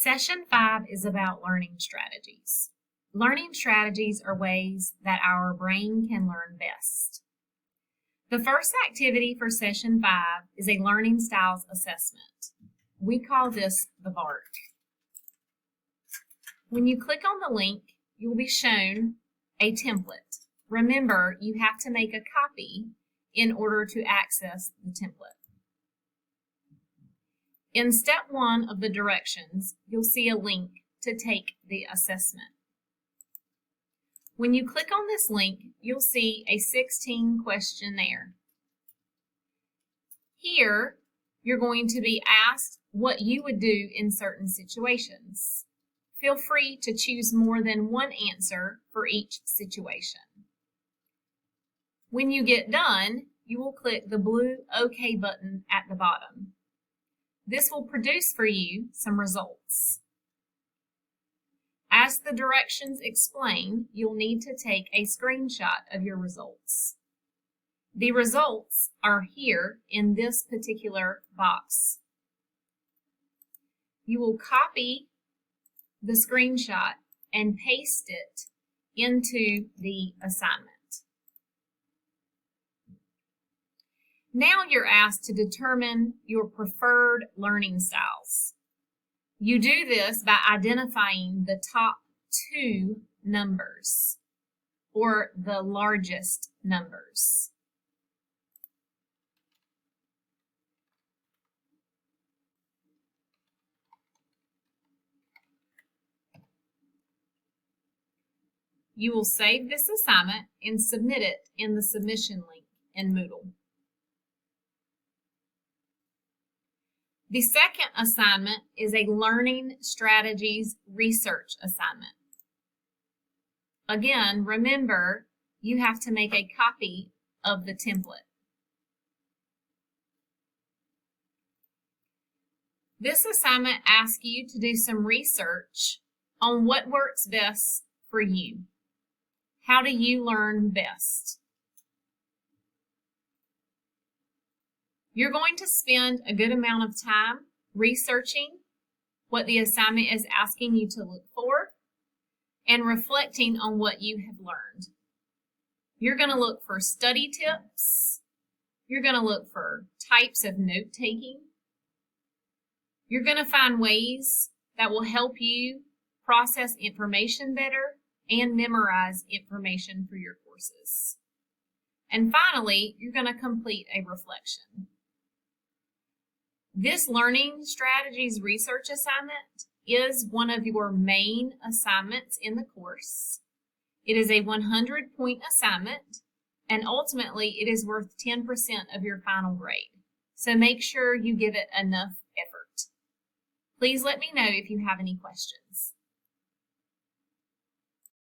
Session 5 is about learning strategies. Learning strategies are ways that our brain can learn best. The first activity for Session 5 is a learning styles assessment. We call this the VARK. When you click on the link, you will be shown a template. Remember, you have to make a copy in order to access the template. In step 1 of the directions, you'll see a link to take the assessment. When you click on this link, you'll see a 16 questionnaire. Here, you're going to be asked what you would do in certain situations. Feel free to choose more than one answer for each situation. When you get done, you will click the blue OK button at the bottom. This will produce for you some results. As the directions explain, you'll need to take a screenshot of your results. The results are here in this particular box. You will copy the screenshot and paste it into the assignment. Now you're asked to determine your preferred learning styles. You do this by identifying the top 2 numbers, or the largest numbers. You will save this assignment and submit it in the submission link in Moodle. The second assignment is a Learning Strategies Research assignment. Again, remember, you have to make a copy of the template. This assignment asks you to do some research on what works best for you. How do you learn best? You're going to spend a good amount of time researching what the assignment is asking you to look for and reflecting on what you have learned. You're going to look for study tips. You're going to look for types of note-taking. You're going to find ways that will help you process information better and memorize information for your courses. And finally, you're going to complete a reflection. This Learning Strategies Research assignment is one of your main assignments in the course. It is a 100-point assignment, and ultimately it is worth 10% of your final grade. So make sure you give it enough effort. Please let me know if you have any questions.